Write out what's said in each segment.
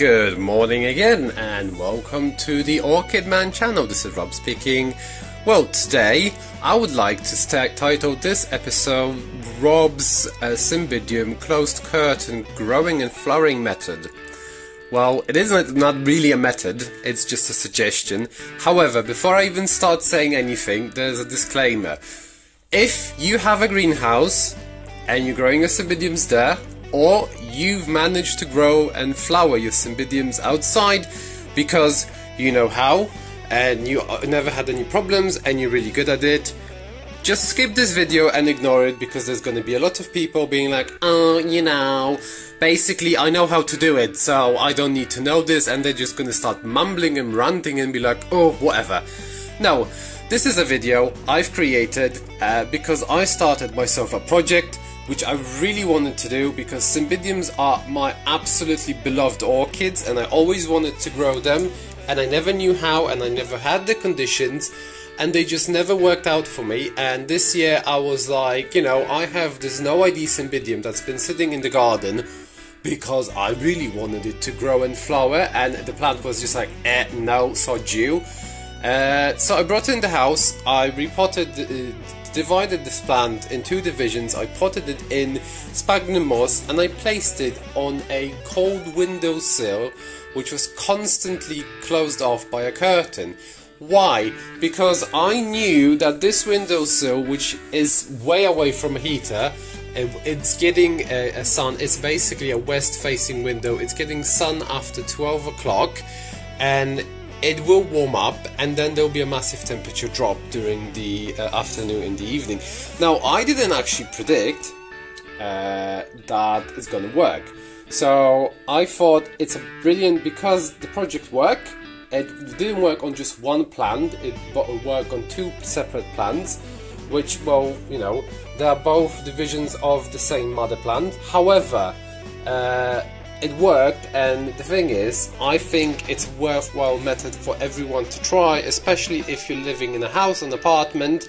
Good morning again, and welcome to the Orchid Man channel. This is Rob speaking. Well, today I would like to title this episode Rob's Cymbidium Closed Curtain Growing and Flowering Method. Well, it is not really a method, it's just a suggestion. However, before I even start saying anything, there's a disclaimer. If you have a greenhouse and you're growing your Cymbidiums there, or you've managed to grow and flower your Cymbidiums outside because you know how and you never had any problems and you're really good at it, just skip this video and ignore it, because there's going to be a lot of people being like, oh, you know, basically I know how to do it, so I don't need to know this, and they're just going to start mumbling and ranting and be like, oh, whatever. No, this is a video I've created because I started myself a project which I really wanted to do, because Cymbidiums are my absolutely beloved orchids and I always wanted to grow them, and I never knew how and I never had the conditions, and they just never worked out for me. And this year I was like, you know, I have this NoID Cymbidium that's been sitting in the garden because I really wanted it to grow and flower, and the plant was just like, no, sod you. So I brought it in the house, I repotted, divided this plant in two divisions, I potted it in sphagnum moss and I placed it on a cold windowsill which was constantly closed off by a curtain. Why? Because I knew that this windowsill, which is way away from a heater, it's getting a sun, it's basically a west facing window, it's getting sun after 12 o'clock and it will warm up, and then there will be a massive temperature drop during the afternoon and the evening. Now, I didn't actually predict that it's going to work. So I thought it's a brilliant, because the project worked. It didn't work on just one plant, it worked on two separate plants, which, well, you know, they are both divisions of the same mother plant. However, it worked, and the thing is, I think it's a worthwhile method for everyone to try, especially if you're living in a house, an apartment,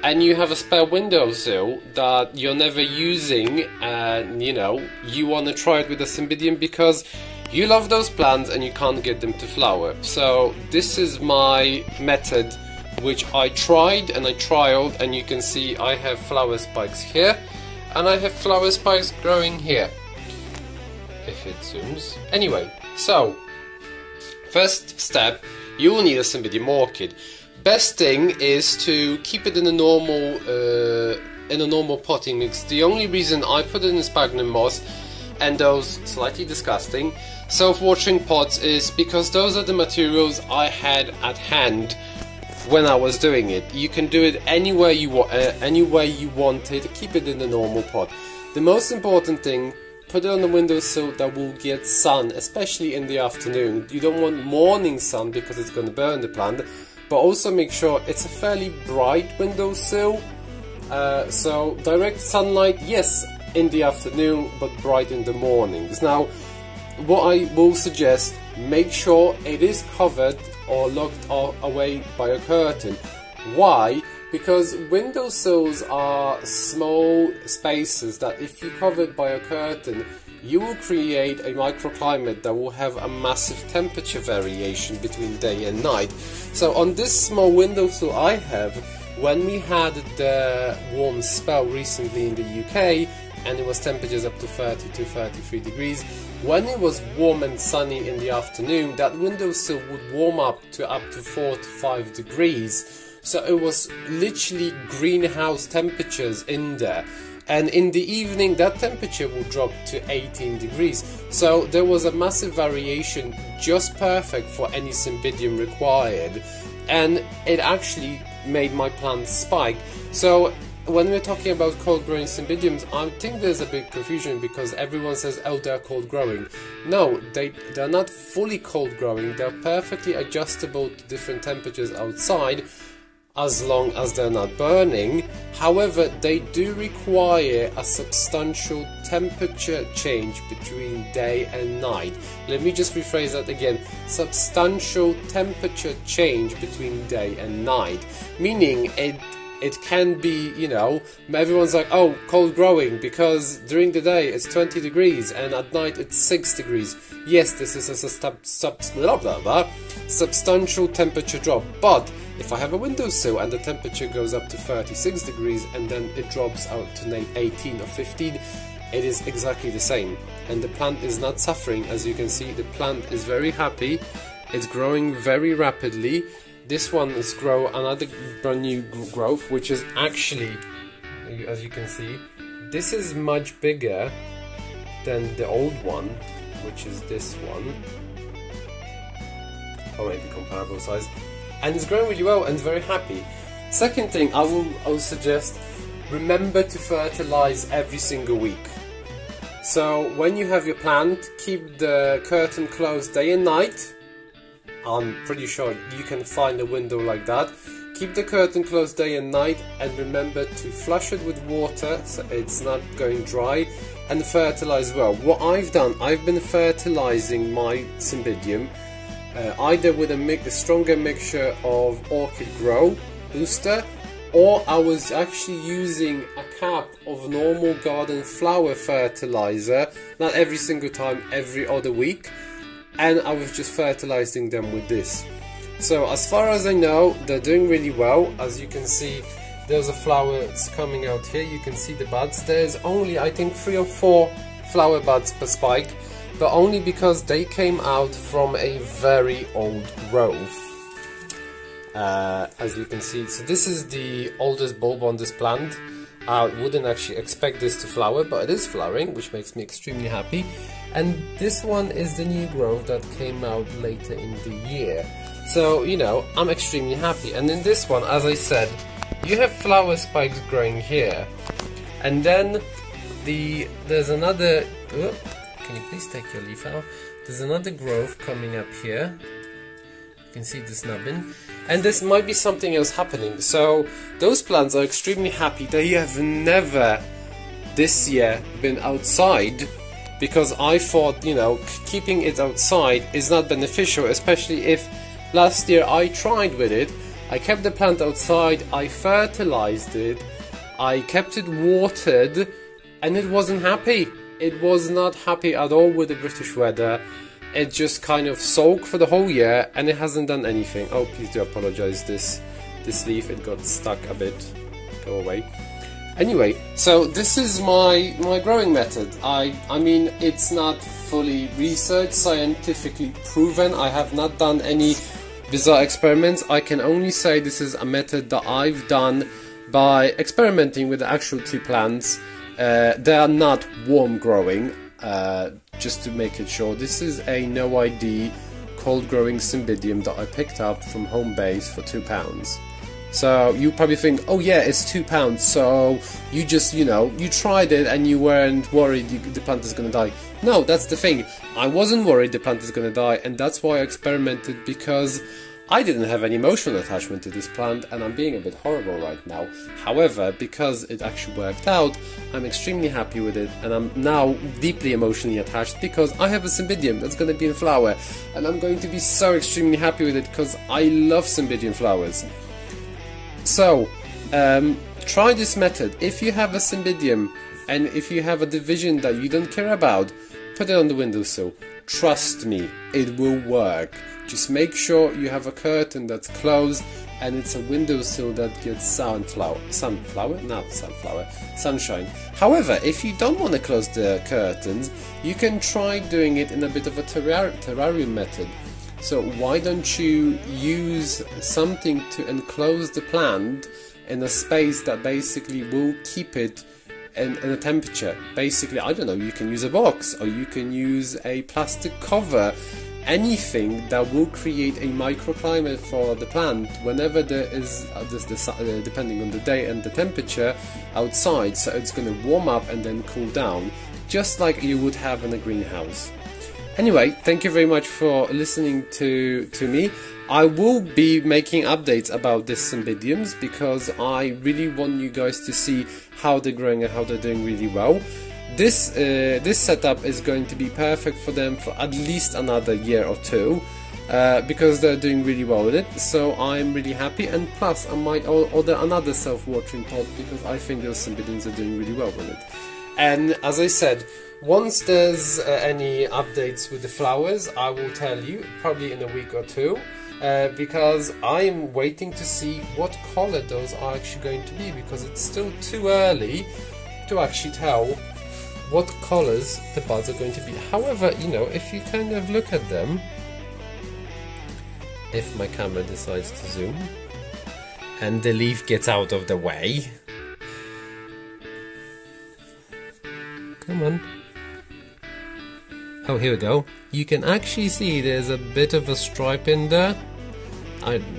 and you have a spare windowsill that you're never using, and you know, you want to try it with a Cymbidium because you love those plants and you can't get them to flower. So this is my method, which I tried and I trialed, and you can see I have flower spikes here and I have flower spikes growing here, if it zooms. Anyway, so first step, you will need a Cymbidium orchid. Best thing is to keep it in a normal potting mix. The only reason I put it in sphagnum moss and those slightly disgusting self-watering pots is because those are the materials I had at hand when I was doing it. You can do it anywhere you want, any way you want it. Keep it in a normal pot. The most important thing, put it on the windowsill that will get sun, especially in the afternoon. You don't want morning sun because it's going to burn the plant, but also make sure it's a fairly bright windowsill. So direct sunlight, yes, in the afternoon, but bright in the mornings. Now, what I will suggest, make sure it is covered or locked away by a curtain. Why? Because windowsills are small spaces that if you cover it by a curtain, you will create a microclimate that will have a massive temperature variation between day and night. So on this small windowsill I have, when we had the warm spell recently in the UK, and it was temperatures up to 30 to 33 degrees, when it was warm and sunny in the afternoon, that windowsill would warm up to 4 to 5 degrees. So it was literally greenhouse temperatures in there, and in the evening that temperature will drop to 18 degrees. So there was a massive variation, just perfect for any Cymbidium required, and it actually made my plants spike. So when we're talking about cold growing Cymbidiums, I think there's a big confusion because everyone says, oh, they're cold growing. No, they're not fully cold growing, they're perfectly adjustable to different temperatures outside, as long as they're not burning. However, they do require a substantial temperature change between day and night. Let me just rephrase that again. Substantial temperature change between day and night. Meaning it can be, you know, everyone's like, oh, cold growing, because during the day it's 20 degrees and at night it's 6 degrees. Yes, this is a substantial temperature drop, but if I have a windowsill and the temperature goes up to 36 degrees and then it drops out to 18 or 15, it is exactly the same. And the plant is not suffering. As you can see, the plant is very happy. It's growing very rapidly. This one is another brand new growth, which is actually, as you can see, this is much bigger than the old one, which is this one, or maybe comparable size, and it's growing really well and very happy. Second thing I will suggest, remember to fertilize every single week. So when you have your plant, keep the curtain closed day and night. I'm pretty sure you can find a window like that. Keep the curtain closed day and night, and remember to flush it with water so it's not going dry, and fertilize well. What I've done, I've been fertilizing my Cymbidium either with a stronger mixture of Orchid Grow booster, or I was actually using a cap of normal garden flower fertilizer, not every single time, every other week, and I was just fertilizing them with this. So as far as I know, they're doing really well. As you can see, there's a flower that's coming out here. You can see the buds. There's only, I think, 3 or 4 flower buds per spike, but only because they came out from a very old growth. As you can see, so this is the oldest bulb on this plant. I wouldn't actually expect this to flower, but it is flowering, which makes me extremely happy. And this one is the new growth that came out later in the year. So, you know, I'm extremely happy. And in this one, as I said, you have flower spikes growing here. And then there's another... Oh, can you please take your leaf out? There's another growth coming up here. You can see the snubbing, and this might be something else happening. So those plants are extremely happy. They have never this year been outside, because I thought, you know, keeping it outside is not beneficial, especially if last year I tried with it. I kept the plant outside, I fertilized it, I kept it watered, and it wasn't happy. It was not happy at all with the British weather. It just kind of soaked for the whole year, and it hasn't done anything. Oh, please do apologize, this leaf, it got stuck a bit. Go away. Anyway, so this is my growing method. I mean, it's not fully researched, scientifically proven. I have not done any bizarre experiments. I can only say this is a method that I've done by experimenting with the actual 2 plants. They are not warm growing. Just to make it sure, this is a NoID cold growing Cymbidium that I picked up from HomeBase for £2. So you probably think, oh yeah, it's £2, so you just, you know, you tried it and you weren't worried the plant is gonna die. No, that's the thing. I wasn't worried the plant is gonna die, and that's why I experimented, because I didn't have any emotional attachment to this plant, and I'm being a bit horrible right now. However, because it actually worked out, I'm extremely happy with it, and I'm now deeply emotionally attached because I have a Cymbidium that's going to be in flower, and I'm going to be so extremely happy with it because I love Cymbidium flowers. So, try this method. If you have a Cymbidium, and if you have a division that you don't care about, put it on the windowsill. Trust me, it will work. Just make sure you have a curtain that's closed and it's a windowsill that gets sunshine. However, if you don't want to close the curtains, you can try doing it in a bit of a terrarium method. So why don't you use something to enclose the plant in a space that basically will keep it in a temperature. Basically, I don't know, you can use a box, or you can use a plastic cover, anything that will create a microclimate for the plant whenever there is depending on the day and the temperature outside, so it's going to warm up and then cool down, just like you would have in a greenhouse. Anyway, thank you very much for listening to me. I will be making updates about this Cymbidiums because I really want you guys to see how they're growing and how they're doing really well. This setup is going to be perfect for them for at least another year or two. because they're doing really well with it, so I'm really happy. And plus I might order another self-watering pot because I think those Cymbidiums are doing really well with it. And as I said, once there's any updates with the flowers, I will tell you, probably in a week or two, because I'm waiting to see what color those are actually going to be, because it's still too early to actually tell what colors the buds are going to be. However, you know, if you kind of look at them, if my camera decides to zoom and the leaf gets out of the way, come on. Oh, here we go. You can actually see there's a bit of a stripe in there.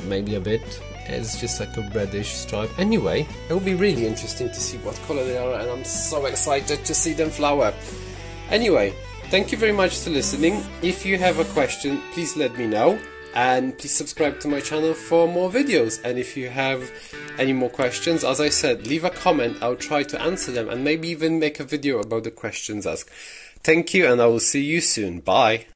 Maybe a bit. It's just like a reddish stripe. Anyway, it will be really interesting to see what color they are, and I'm so excited to see them flower. Anyway, thank you very much for listening. If you have a question, please let me know. And please subscribe to my channel for more videos. And if you have any more questions, as I said, leave a comment. I'll try to answer them and maybe even make a video about the questions asked. Thank you, and I will see you soon. Bye.